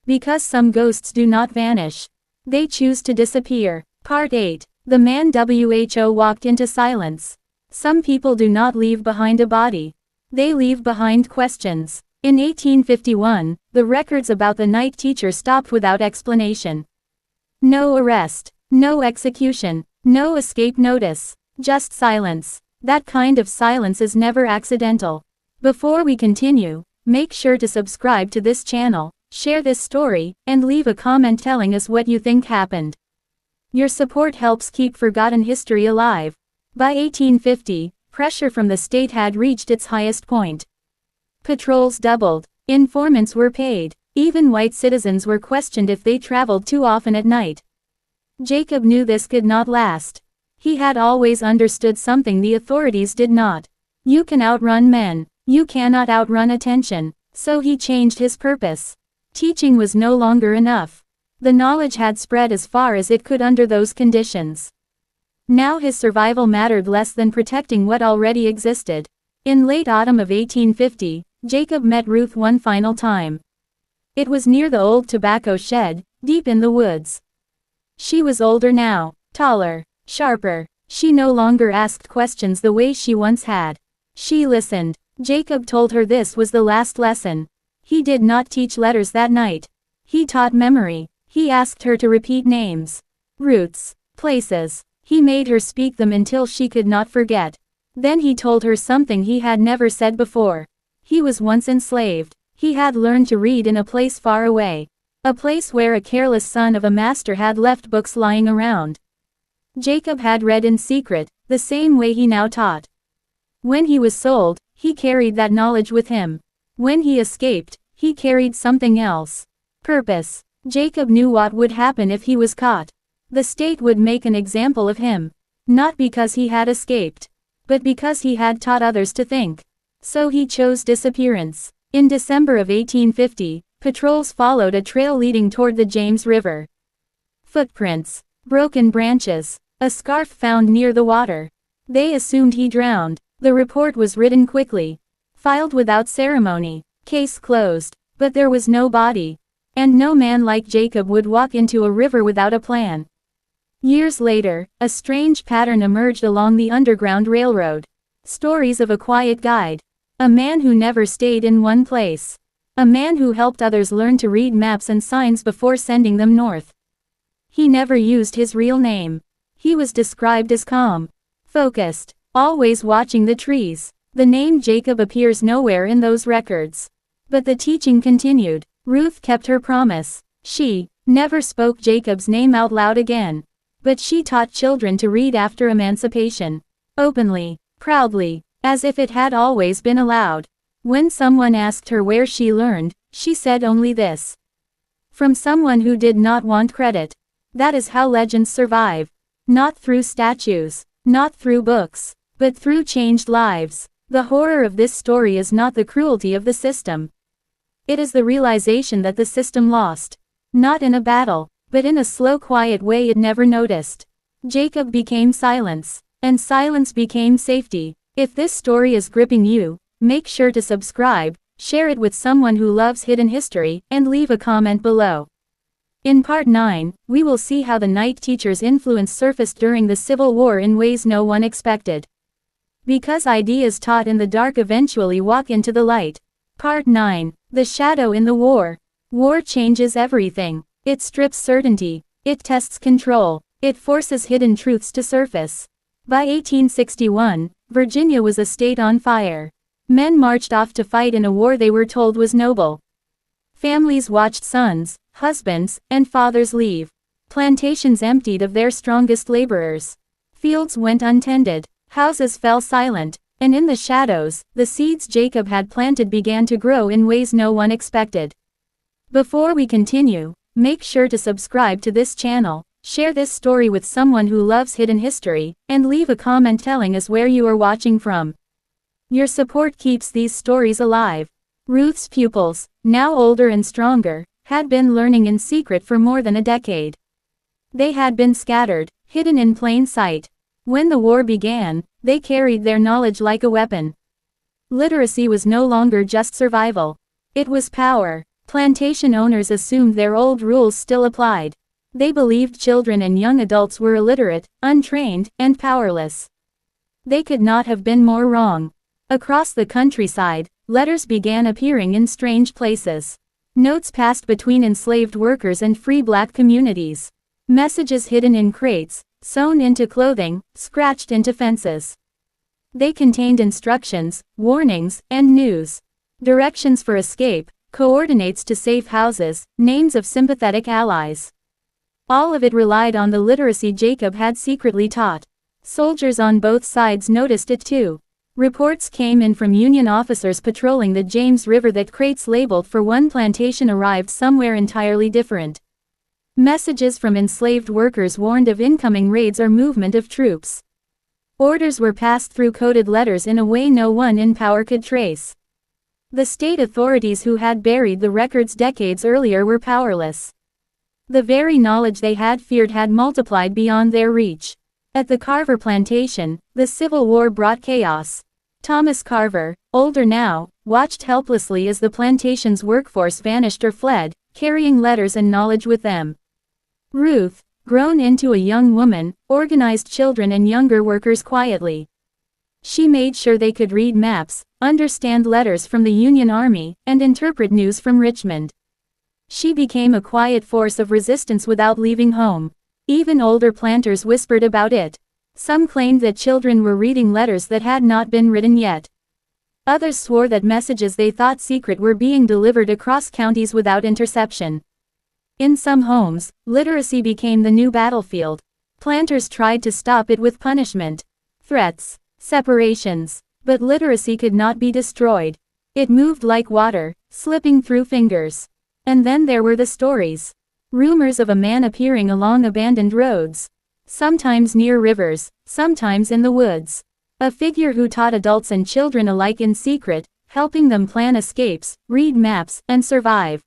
Because some ghosts do not vanish. They choose to disappear. Part 8. The man who walked into silence. Some people do not leave behind a body. They leave behind questions. In 1851, the records about the night teacher stopped without explanation. No arrest. No execution. No escape notice. Just silence. That kind of silence is never accidental. Before we continue, make sure to subscribe to this channel, share this story, and leave a comment telling us what you think happened. Your support helps keep forgotten history alive. By 1850, pressure from the state had reached its highest point. Patrols doubled. Informants were paid. Even white citizens were questioned if they traveled too often at night. Jacob knew this could not last. He had always understood something the authorities did not. You can outrun men. You cannot outrun attention. So he changed his purpose. Teaching was no longer enough. The knowledge had spread as far as it could under those conditions. Now his survival mattered less than protecting what already existed. In late autumn of 1850, Jacob met Ruth one final time. It was near the old tobacco shed, deep in the woods. She was older now, taller, sharper. She no longer asked questions the way she once had. She listened. Jacob told her this was the last lesson. He did not teach letters that night. He taught memory. He asked her to repeat names, routes, places. He made her speak them until she could not forget. Then he told her something he had never said before. He was once enslaved. He had learned to read in a place far away. A place where a careless son of a master had left books lying around. Jacob had read in secret, the same way he now taught. When he was sold, he carried that knowledge with him. When he escaped, he carried something else. Purpose. Jacob knew what would happen if he was caught. The state would make an example of him. Not because he had escaped, but because he had taught others to think. So he chose disappearance. In December of 1850, patrols followed a trail leading toward the James River. Footprints, broken branches, a scarf found near the water. They assumed he drowned. The report was written quickly, filed without ceremony. Case closed. But there was no body. And no man like Jacob would walk into a river without a plan. Years later, a strange pattern emerged along the Underground Railroad. Stories of a quiet guide. A man who never stayed in one place. A man who helped others learn to read maps and signs before sending them north. He never used his real name. He was described as calm, focused, always watching the trees. The name Jacob appears nowhere in those records. But the teaching continued. Ruth kept her promise. She, never spoke Jacob's name out loud again. But she taught children to read after emancipation. Openly, proudly, as if it had always been allowed. When someone asked her where she learned, she said only this. From someone who did not want credit. That is how legends survive. Not through statues, not through books, but through changed lives. The horror of this story is not the cruelty of the system. It is the realization that the system lost. Not in a battle, but in a slow, quiet way it never noticed. Jacob became silence, and silence became safety. If this story is gripping you, make sure to subscribe, share it with someone who loves hidden history, and leave a comment below. In Part 9, we will see how the night teacher's influence surfaced during the Civil War in ways no one expected. Because ideas taught in the dark eventually walk into the light. Part 9. The Shadow in the War. War changes everything. It strips certainty. It tests control. It forces hidden truths to surface. By 1861, Virginia was a state on fire. Men marched off to fight in a war they were told was noble. Families watched sons, husbands, and fathers leave. Plantations emptied of their strongest laborers. Fields went untended. Houses fell silent. And in the shadows, the seeds Jacob had planted began to grow in ways no one expected. Before we continue, make sure to subscribe to this channel, share this story with someone who loves hidden history, and leave a comment telling us where you are watching from. Your support keeps these stories alive. Ruth's pupils, now older and stronger, had been learning in secret for more than a decade. They had been scattered, hidden in plain sight. When the war began, they carried their knowledge like a weapon. Literacy was no longer just survival. It was power. Plantation owners assumed their old rules still applied. They believed children and young adults were illiterate, untrained, and powerless. They could not have been more wrong. Across the countryside, letters began appearing in strange places. Notes passed between enslaved workers and free black communities. Messages hidden in crates, sewn into clothing, scratched into fences. They contained instructions, warnings, and news. Directions for escape, coordinates to safe houses, names of sympathetic allies. All of it relied on the literacy Jacob had secretly taught. Soldiers on both sides noticed it too. Reports came in from Union officers patrolling the James River that crates labeled for one plantation arrived somewhere entirely different. Messages from enslaved workers warned of incoming raids or movement of troops. Orders were passed through coded letters in a way no one in power could trace. The state authorities who had buried the records decades earlier were powerless. The very knowledge they had feared had multiplied beyond their reach. At the Carver plantation, the Civil War brought chaos. Thomas Carver, older now, watched helplessly as the plantation's workforce vanished or fled, carrying letters and knowledge with them. Ruth, grown into a young woman, organized children and younger workers quietly. She made sure they could read maps, understand letters from the Union Army, and interpret news from Richmond. She became a quiet force of resistance without leaving home. Even older planters whispered about it. Some claimed that children were reading letters that had not been written yet. Others swore that messages they thought secret were being delivered across counties without interception. In some homes, literacy became the new battlefield. Planters tried to stop it with punishment, threats, separations. But literacy could not be destroyed. It moved like water, slipping through fingers. And then there were the stories. Rumors of a man appearing along abandoned roads. Sometimes near rivers, sometimes in the woods. A figure who taught adults and children alike in secret, helping them plan escapes, read maps, and survive.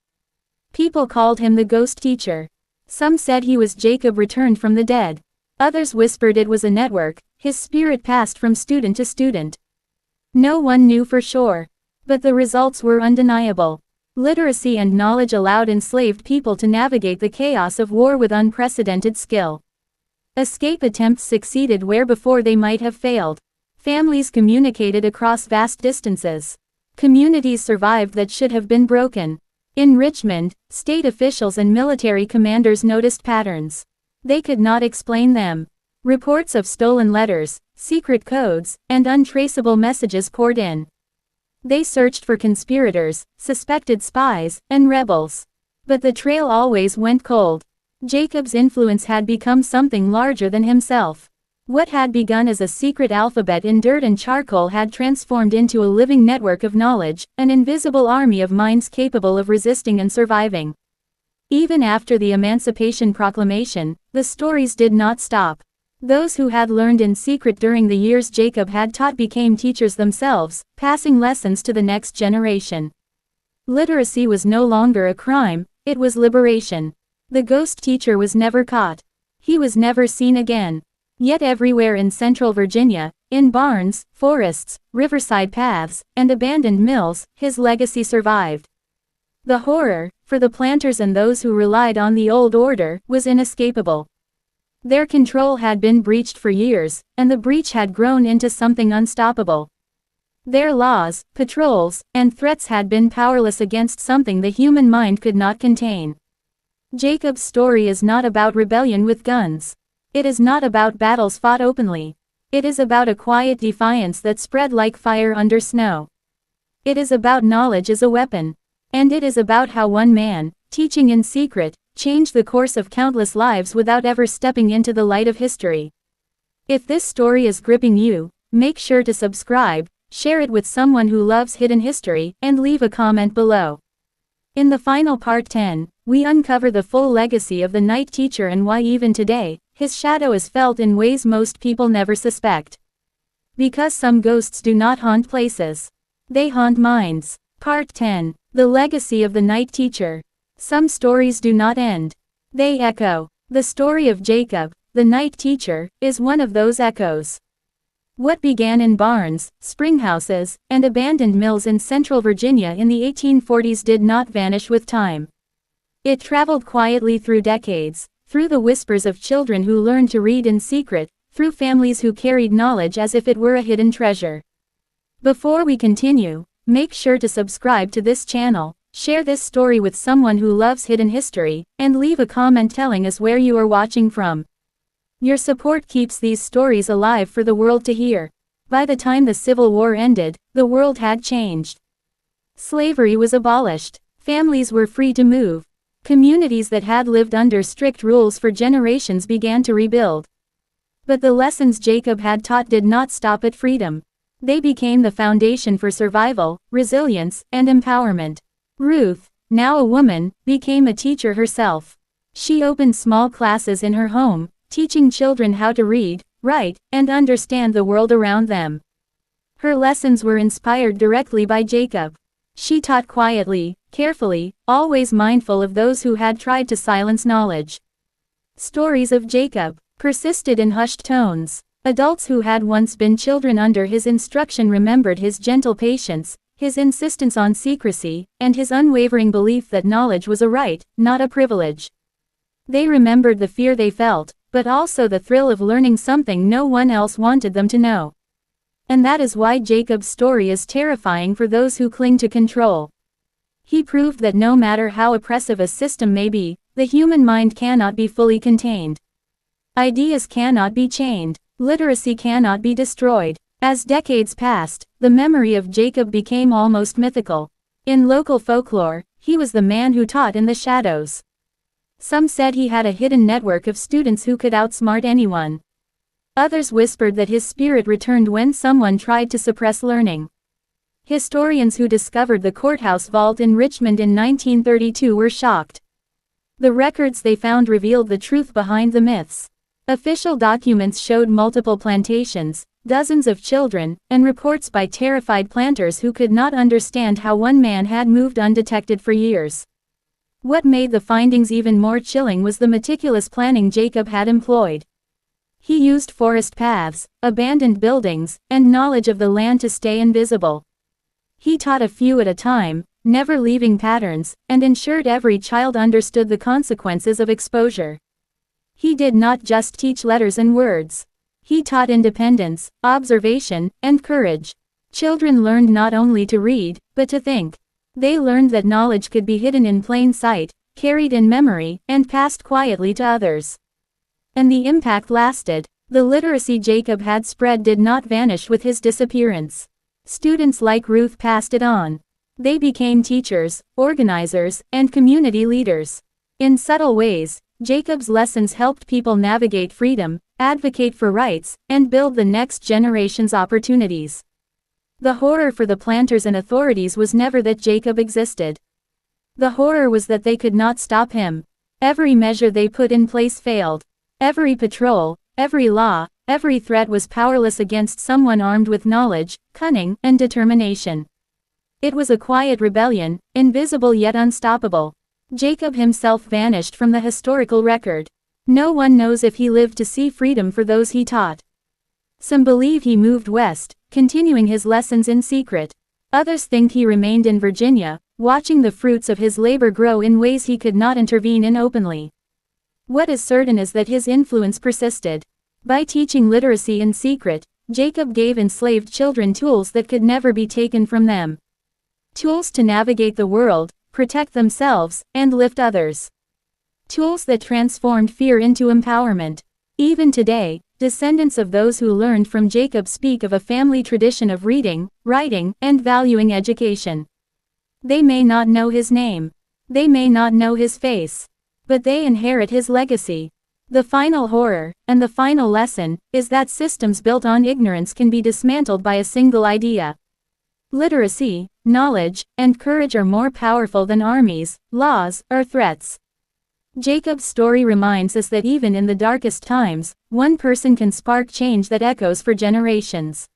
People called him the ghost teacher. Some said he was Jacob returned from the dead. Others whispered it was a network, his spirit passed from student to student. No one knew for sure. But the results were undeniable. Literacy and knowledge allowed enslaved people to navigate the chaos of war with unprecedented skill. Escape attempts succeeded where before they might have failed. Families communicated across vast distances. Communities survived that should have been broken. In Richmond, state officials and military commanders noticed patterns. They could not explain them. Reports of stolen letters, secret codes, and untraceable messages poured in. They searched for conspirators, suspected spies, and rebels. But the trail always went cold. Jacob's influence had become something larger than himself. What had begun as a secret alphabet in dirt and charcoal had transformed into a living network of knowledge, an invisible army of minds capable of resisting and surviving. Even after the Emancipation Proclamation, the stories did not stop. Those who had learned in secret during the years Jacob had taught became teachers themselves, passing lessons to the next generation. Literacy was no longer a crime, it was liberation. The ghost teacher was never caught. He was never seen again. Yet everywhere in central Virginia, in barns, forests, riverside paths, and abandoned mills, his legacy survived. The horror, for the planters and those who relied on the old order, was inescapable. Their control had been breached for years, and the breach had grown into something unstoppable. Their laws, patrols, and threats had been powerless against something the human mind could not contain. Jacob's story is not about rebellion with guns. It is not about battles fought openly. It is about a quiet defiance that spread like fire under snow. It is about knowledge as a weapon. And it is about how one man, teaching in secret, changed the course of countless lives without ever stepping into the light of history. If this story is gripping you, make sure to subscribe, share it with someone who loves hidden history, and leave a comment below. In the final part 10, we uncover the full legacy of the night teacher and why even today, his shadow is felt in ways most people never suspect. Because some ghosts do not haunt places. They haunt minds. Part 10. The legacy of the night teacher. Some stories do not end. They echo. The story of Jacob, the night teacher, is one of those echoes. What began in barns, springhouses, and abandoned mills in central Virginia in the 1840s did not vanish with time. It traveled quietly through decades, through the whispers of children who learned to read in secret, through families who carried knowledge as if it were a hidden treasure. Before we continue, make sure to subscribe to this channel, share this story with someone who loves hidden history, and leave a comment telling us where you are watching from. Your support keeps these stories alive for the world to hear. By the time the Civil War ended, the world had changed. Slavery was abolished. Families were free to move. Communities that had lived under strict rules for generations began to rebuild. But the lessons Jacob had taught did not stop at freedom. They became the foundation for survival, resilience, and empowerment. Ruth, now a woman, became a teacher herself. She opened small classes in her home, teaching children how to read, write, and understand the world around them. Her lessons were inspired directly by Jacob. She taught quietly, carefully, always mindful of those who had tried to silence knowledge. Stories of Jacob persisted in hushed tones. Adults who had once been children under his instruction remembered his gentle patience, his insistence on secrecy, and his unwavering belief that knowledge was a right, not a privilege. They remembered the fear they felt, but also the thrill of learning something no one else wanted them to know. And that is why Jacob's story is terrifying for those who cling to control. He proved that no matter how oppressive a system may be, the human mind cannot be fully contained. Ideas cannot be chained. Literacy cannot be destroyed. As decades passed, the memory of Jacob became almost mythical. In local folklore, he was the man who taught in the shadows. Some said he had a hidden network of students who could outsmart anyone. Others whispered that his spirit returned when someone tried to suppress learning. Historians who discovered the courthouse vault in Richmond in 1932 were shocked. The records they found revealed the truth behind the myths. Official documents showed multiple plantations, dozens of children, and reports by terrified planters who could not understand how one man had moved undetected for years. What made the findings even more chilling was the meticulous planning Jacob had employed. He used forest paths, abandoned buildings, and knowledge of the land to stay invisible. He taught a few at a time, never leaving patterns, and ensured every child understood the consequences of exposure. He did not just teach letters and words. He taught independence, observation, and courage. Children learned not only to read, but to think. They learned that knowledge could be hidden in plain sight, carried in memory, and passed quietly to others. And the impact lasted. The literacy Jacob had spread did not vanish with his disappearance. Students like Ruth passed it on. They became teachers, organizers, and community leaders. In subtle ways, Jacob's lessons helped people navigate freedom, advocate for rights, and build the next generation's opportunities. The horror for the planters and authorities was never that Jacob existed. The horror was that they could not stop him. Every measure they put in place failed. Every patrol, every law, every threat was powerless against someone armed with knowledge, cunning, and determination. It was a quiet rebellion, invisible yet unstoppable. Jacob himself vanished from the historical record. No one knows if he lived to see freedom for those he taught. Some believe he moved west, continuing his lessons in secret. Others think he remained in Virginia, watching the fruits of his labor grow in ways he could not intervene in openly. What is certain is that his influence persisted. By teaching literacy in secret, Jacob gave enslaved children tools that could never be taken from them. Tools to navigate the world, protect themselves, and lift others. Tools that transformed fear into empowerment. Even today, descendants of those who learned from Jacob speak of a family tradition of reading, writing, and valuing education. They may not know his name. They may not know his face. But they inherit his legacy. The final horror, and the final lesson, is that systems built on ignorance can be dismantled by a single idea. Literacy, knowledge, and courage are more powerful than armies, laws, or threats. Jacob's story reminds us that even in the darkest times, one person can spark change that echoes for generations.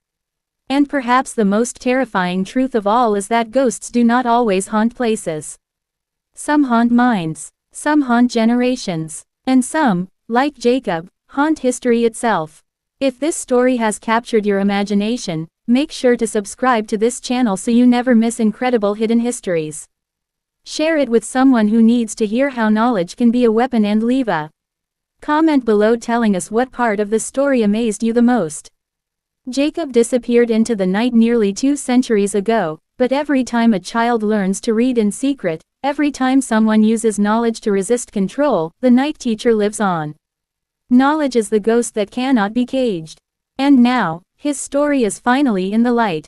And perhaps the most terrifying truth of all is that ghosts do not always haunt places. Some haunt minds, some haunt generations, and some, like Jacob, haunt history itself. If this story has captured your imagination, make sure to subscribe to this channel so you never miss incredible hidden histories. Share it with someone who needs to hear how knowledge can be a weapon, and leave a comment below telling us what part of the story amazed you the most. Jacob disappeared into the night nearly 2 centuries ago, but every time a child learns to read in secret, every time someone uses knowledge to resist control, the night teacher lives on. Knowledge is the ghost that cannot be caged. And now, his story is finally in the light.